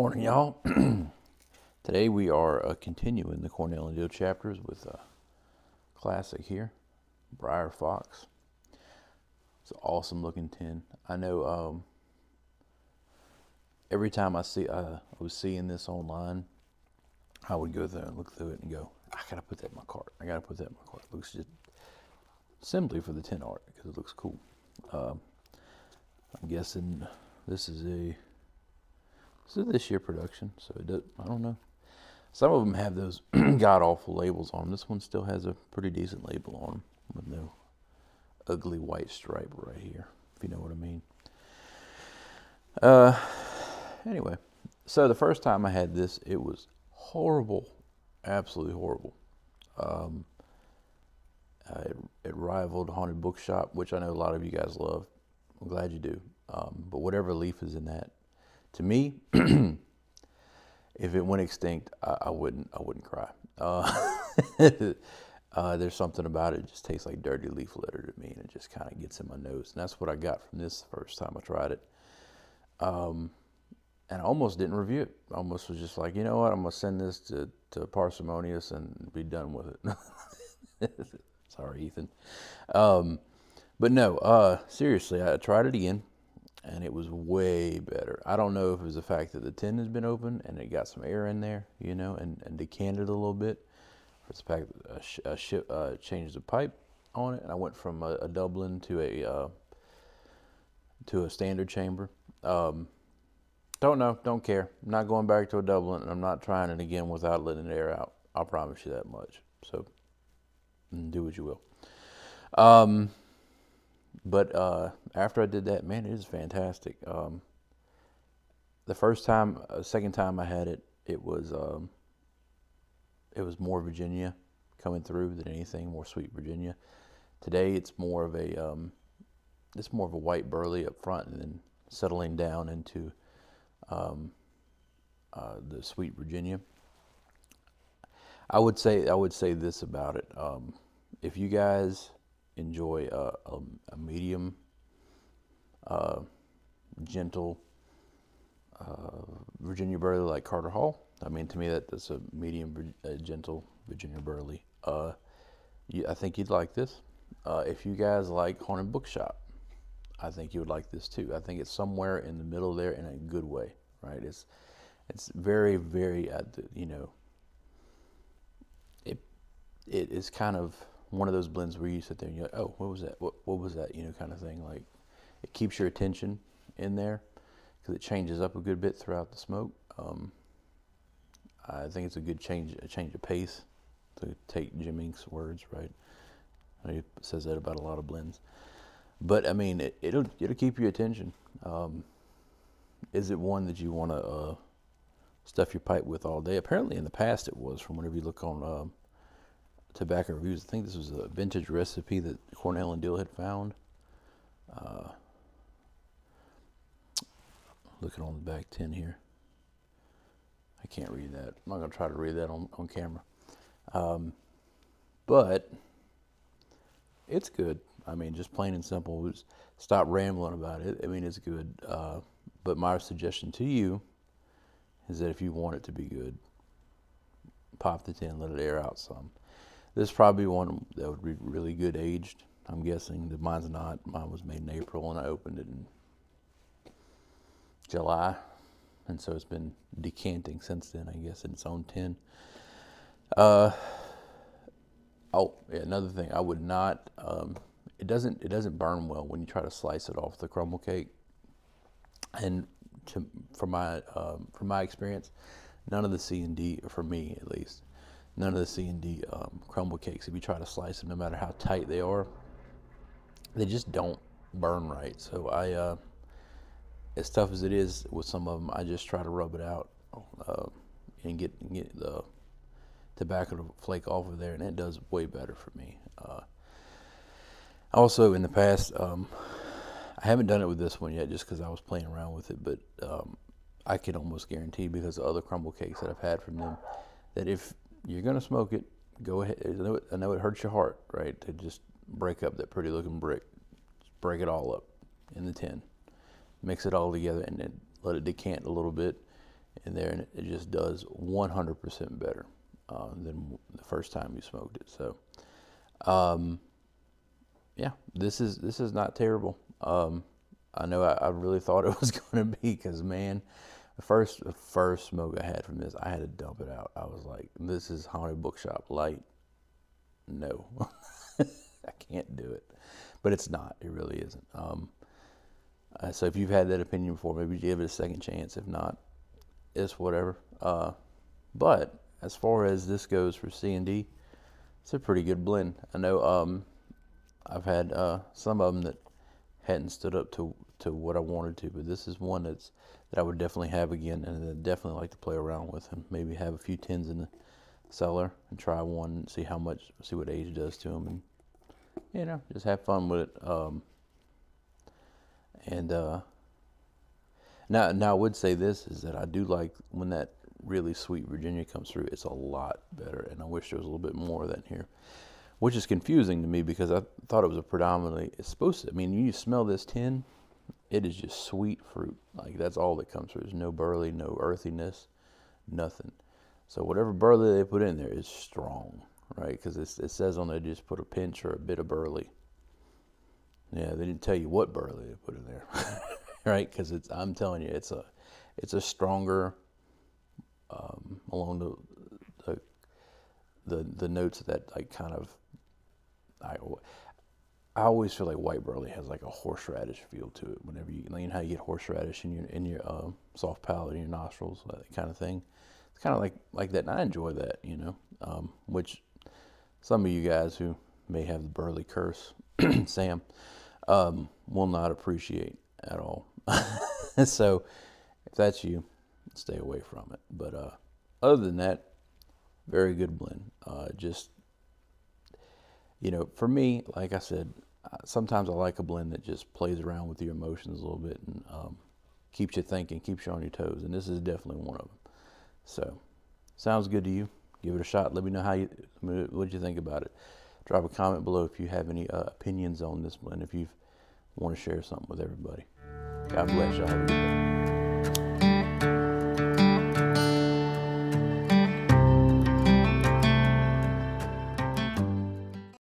Morning, y'all. Today we are continuing the Cornell and Diehl chapters with a classic here, Briar Fox. It's an awesome looking tin. I know every time I was seeing this online, I would go there and look through it and go, I gotta put that in my cart. I gotta put that in my cart. It looks just simply for the tin art because it looks cool. I'm guessing this is this year production, so it does, I don't know. Some of them have those god-awful labels on them. This one still has a pretty decent label on them with no ugly white stripe right here, if you know what I mean. Anyway, so the first time I had this, it was horrible, absolutely horrible. It rivaled Haunted Bookshop, which I know a lot of you guys love. I'm glad you do. But whatever leaf is in that, to me, if it went extinct, I wouldn't cry. There's something about it. It just tastes like dirty leaf litter to me, and it just kind of gets in my nose. And that's what I got from this the first time I tried it. And I almost didn't review it. I almost was just like, you know what, I'm going to send this to Parsimonious and be done with it. Sorry, Ethan. But no, seriously, I tried it again, and it was way better. I don't know if it was the fact that the tin has been open and it got some air in there, you know, and decanted a little bit. Or it's the fact that I changed the pipe on it, and I went from a Dublin to a standard chamber. Don't know, don't care. I'm not going back to a Dublin, and I'm not trying it again without letting the air out. I'll promise you that much. So do what you will. But after I did that, man, it is fantastic. The second time I had it, it was more Virginia coming through than anything, more sweet Virginia. Today, it's more of a white burley up front, and then settling down into the sweet Virginia. I would say this about it. If you guys enjoy a medium, gentle Virginia burley like Carter Hall. I mean, to me, that's a medium, gentle Virginia burley. I think you'd like this. If you guys like Haunted Bookshop, I think you would like this too. I think it's somewhere in the middle there in a good way, right? It's very, very, you know, it is kind of one of those blends where you sit there and you're like, oh, what was that? What was that? You know, kind of thing. Like, it keeps your attention in there because it changes up a good bit throughout the smoke. I think it's a good change of pace, to take Jim Ink's words, right? He says that about a lot of blends. But I mean, it'll keep your attention. Is it one that you want to stuff your pipe with all day? Apparently, in the past, it was. From whenever you look on tobacco reviews, I think this was a vintage recipe that Cornell and Diehl had found. Looking on the back tin here, I can't read that. I'm not going to try to read that on camera. But it's good. I mean, just plain and simple. Stop rambling about it. I mean, it's good. But my suggestion to you is that if you want it to be good, pop the tin, let it air out some. This is probably one that would be really good aged. I'm guessing that mine's not. Mine was made in April, and I opened it in July, and so it's been decanting since then, I guess, in its own tin. Oh, yeah, another thing, I would not. It doesn't burn well when you try to slice it off the crumble cake. And from my experience, none of the C&D, for me at least, none of the C&D crumble cakes, if you try to slice them, no matter how tight they are, they just don't burn right. So as tough as it is with some of them, I just try to rub it out and get the tobacco to flake off of there, and it does way better for me. Also, in the past, I haven't done it with this one yet just because I was playing around with it, but I can almost guarantee, because of other crumble cakes that I've had from them, that if you're going to smoke it, go ahead. I know it hurts your heart, right, to just break up that pretty looking brick. Just break it all up in the tin. Mix it all together and then let it decant a little bit. in there, and it just does 100% better than the first time you smoked it. So, yeah, this is not terrible. I know I really thought it was going to be, because, man, the first smoke I had from this, I had to dump it out. I was like, this is Haunted Bookshop Light. No, I can't do it. But it's not. It really isn't. So if you've had that opinion before, maybe give it a second chance. If not, it's whatever. But as far as this goes for C&D, it's a pretty good blend. I know I've had some of them that hadn't stood up to what I wanted to, but this is one that I would definitely have again, and I'd definitely like to play around with, and maybe have a few tins in the cellar and try one and see what age does to them, and just have fun with it. Now I would say this is that I do like when that really sweet Virginia comes through. It's a lot better, and I wish there was a little bit more of that in here, which is confusing to me, because I thought it was it's supposed to, I mean, you smell this tin, it is just sweet fruit. Like, that's all that comes through. There's no burley, no earthiness, nothing. So whatever burley they put in there is strong, right? Because it says on there, just put a pinch or a bit of burley. Yeah, they didn't tell you what burley they put in there, right? Because I'm telling you, it's a stronger, along the notes that, like, kind of, I always feel like white burley has like a horseradish feel to it. Whenever you know how you get horseradish in your soft palate, in your nostrils, that kind of thing. It's kind of like that, and I enjoy that, which some of you guys who may have the burley curse, Sam, will not appreciate at all. So if that's you, stay away from it. But other than that, very good blend. Just, for me, like I said, sometimes I like a blend that just plays around with your emotions a little bit, and keeps you thinking, keeps you on your toes, and this is definitely one of them. So, sounds good to you? Give it a shot. Let me know what you think about it. Drop a comment below if you have any opinions on this blend, if you want to share something with everybody. God bless y'all. Have a good day.